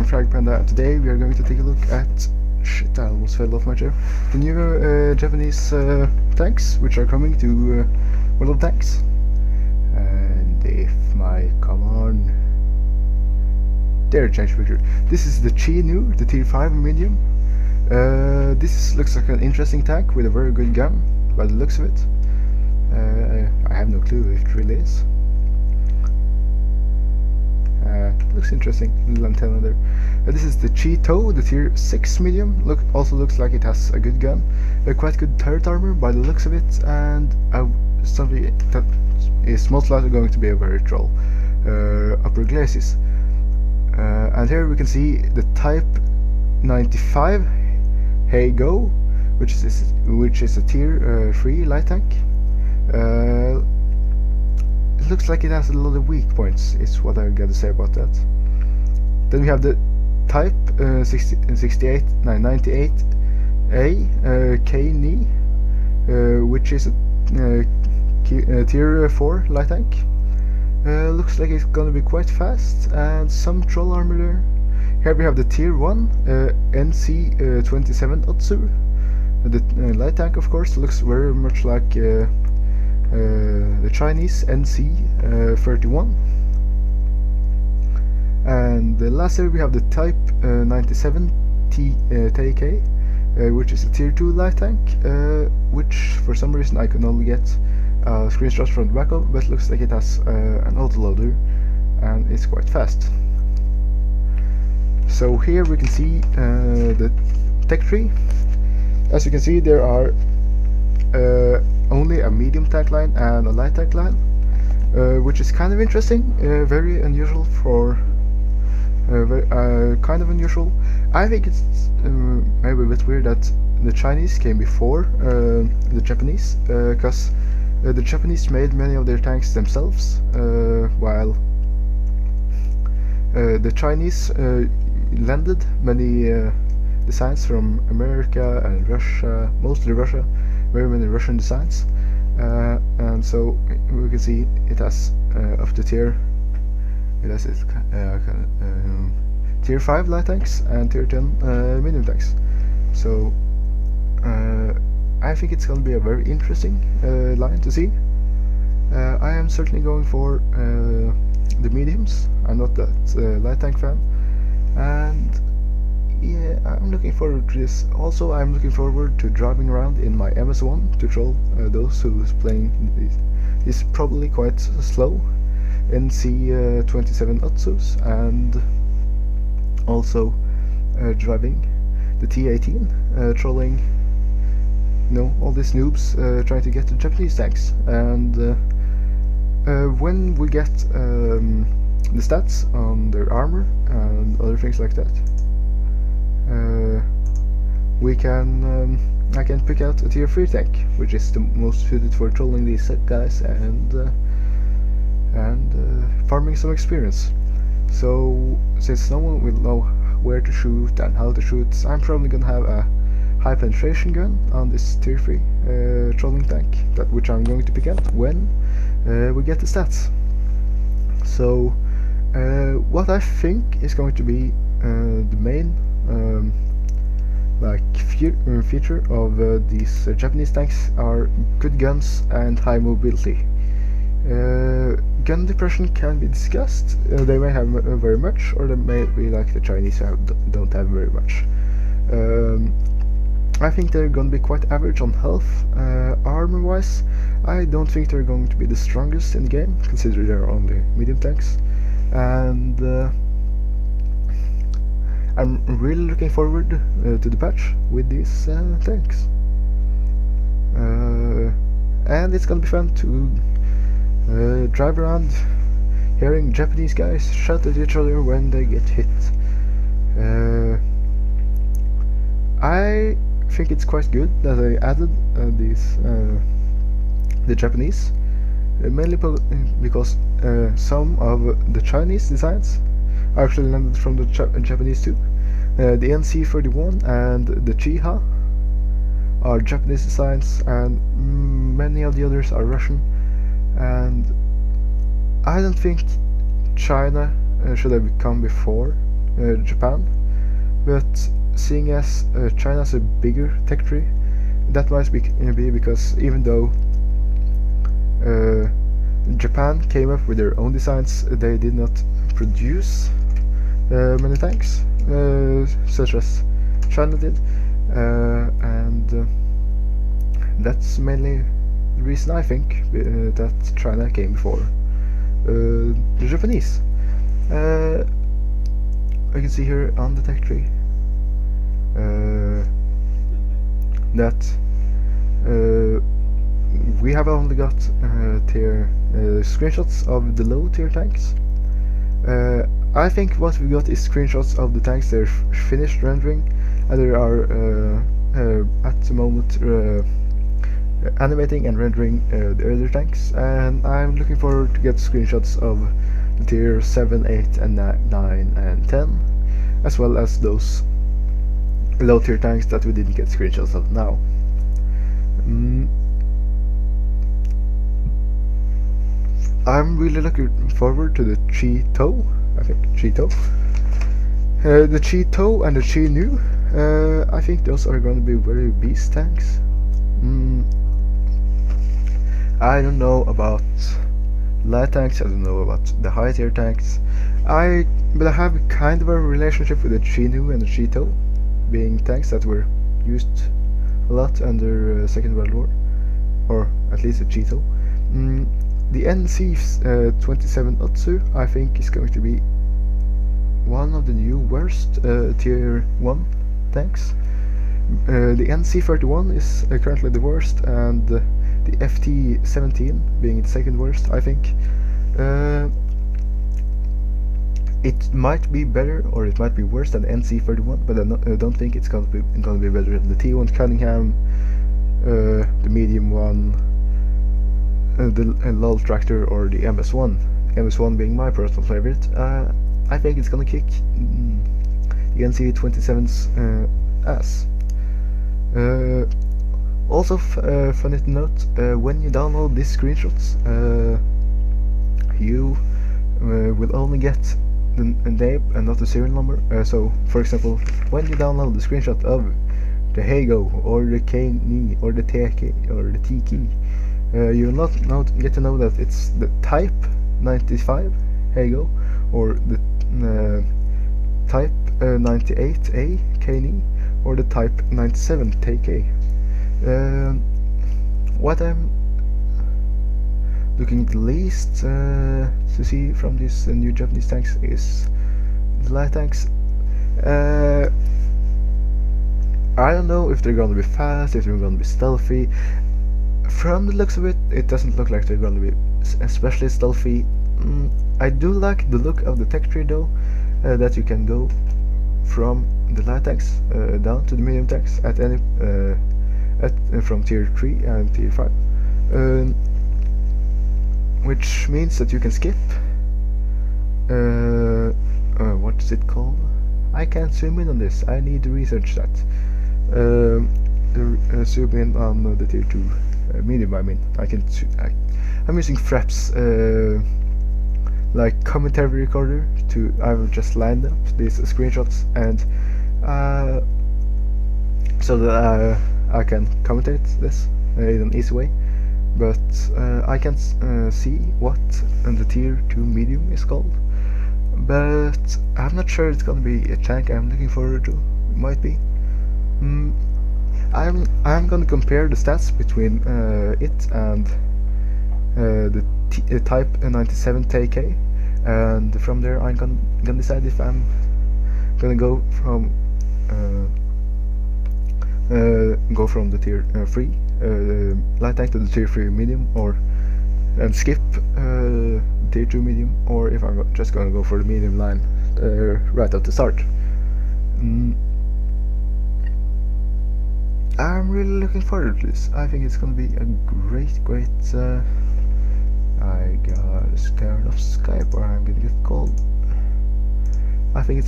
Frag Panda, and today we are going to take a look at... Shit, I almost fell off my chair. The new Japanese tanks, which are coming to World of Tanks. And if my... come on... There, change picture. This is the Chi Nu, the tier 5 medium. This looks like an interesting tank with a very good gun, by the looks of it. I have no clue if it really is. Looks interesting, little antenna there. This is the Chi To, the tier 6 medium. Also looks like it has a good gun, quite good turret armor by the looks of it, and something that is most likely going to be a very troll upper glacis. And here we can see the Type 95 Hey Go, which is a tier 3 light tank. It looks like it has a lot of weak points, is what I gotta say about that. Then we have the Type 98A K-Ni, which is a tier 4 light tank. Looks like it's gonna be quite fast, and some troll armor there. Here we have the tier 1 NC27 Otsu. The light tank, of course, looks very much like the Chinese NC31. And lastly we have the Type 97 TK, which is a tier 2 light tank, which for some reason I can only get screenshots from the back of, but looks like it has an autoloader and it's quite fast. So here we can see the tech tree. As you can see, there are only a medium tank line and a light tank line, which is kind of interesting, very unusual for kind of unusual. I think it's maybe a bit weird that the Chinese came before the Japanese, because the Japanese made many of their tanks themselves, while the Chinese landed many designs from America and Russia, mostly Russia, very many Russian designs, and so we can see it has up to tier. It has tier 5 light tanks and tier 10 medium tanks. So I think it's going to be a very interesting line to see. I am certainly going for the mediums. I'm not that light tank fan, and yeah, I'm looking forward to this. Also, I'm looking forward to driving around in my MS1 to troll those who's playing this probably quite slow NC27 Otsus, and also driving the T18, trolling, you know, all these noobs trying to get the Japanese tanks. And when we get the stats on their armor and other things like that, we can I can pick out a tier 3 tank, which is the most suited for trolling these guys and farming some experience. So since no one will know where to shoot and how to shoot, I'm probably gonna have a high penetration gun on this tier 3 trolling tank, which I'm going to pick out when we get the stats. So what I think is going to be the main feature of these Japanese tanks are good guns and high mobility. Gun depression can be discussed. They may have very much, or they may be like the Chinese who don't have very much. I think they're going to be quite average on health. Armor wise, I don't think they're going to be the strongest in the game, considering they're only medium tanks. And I'm really looking forward to the patch with these tanks. And it's gonna be fun to drive around hearing Japanese guys shout at each other when they get hit. I think it's quite good that they added the Japanese, mainly because some of the Chinese designs actually landed from the Japanese too. The NC31 and the Chiha are Japanese designs, and many of the others are Russian. And I don't think China should have come before Japan, but seeing as China's a bigger tech tree, that might be because even though Japan came up with their own designs, they did not produce many tanks, such as China did, and that's mainly the reason I think that China came before the Japanese. I can see here on the tech tree that we have only got tier screenshots of the low tier tanks. I think what we got is screenshots of the tanks they're finished rendering, and they are at the moment animating and rendering the other tanks, and I'm looking forward to get screenshots of the tier 7, 8 and 9 and 10, as well as those low tier tanks that we didn't get screenshots of now. I'm really looking forward to the Chi-To, I think, Chi-To. The Chi-To and the Chi-Nu, I think those are going to be very beast tanks. I don't know about light tanks, I don't know about the high tier tanks, but I have kind of a relationship with the Chi-Nu and the Chi-To, being tanks that were used a lot under Second World War, or at least the Chi-To. The NC-27 Otsu, I think, is going to be one of the new worst tier 1 tanks. The NC-31 is currently the worst, and the FT-17 being the second worst, I think. It might be better or it might be worse than the NC-31, but I don't think it's gonna be better than the T1 Cunningham, the medium one, the LOL Tractor, or the MS1. MS1 being my personal favorite. I think it's gonna kick the NC-27's ass. Also, funny to note, when you download these screenshots, you will only get the name and not the serial number. So, for example, when you download the screenshot of the Heigo or the K-Ni or the TK or the T-Key, you will not get to know that it's the type 95 Heigo or the type 98A K-Ni or the type 97 TK. What I'm looking the least to see from these new Japanese tanks is the light tanks. I don't know if they're gonna be fast, if they're gonna be stealthy. From the looks of it, it doesn't look like they're gonna be especially stealthy. I do like the look of the tech tree though, that you can go from the light tanks down to the medium tanks at any from tier 3 and tier 5, which means that you can skip what is it called? I can't zoom in on this, I need to research that. Zoom in on the tier 2 medium. I mean, I'm using Fraps like commentary recorder to I've just lined up these screenshots, and so that I can commentate this in an easy way, but I can't see what the tier 2 medium is called, but I'm not sure it's gonna be a tank I'm looking forward to. It might be. I'm gonna compare the stats between it and the type 97 TK, and from there I'm gonna decide if I'm gonna go from the tier 3 light tank to the tier 3 medium, and skip tier 2 medium, or if I'm just gonna go for the medium line right at the start. I'm really looking forward to this. I think it's gonna be a great I gotta turn off Skype or I'm gonna get called. I think it's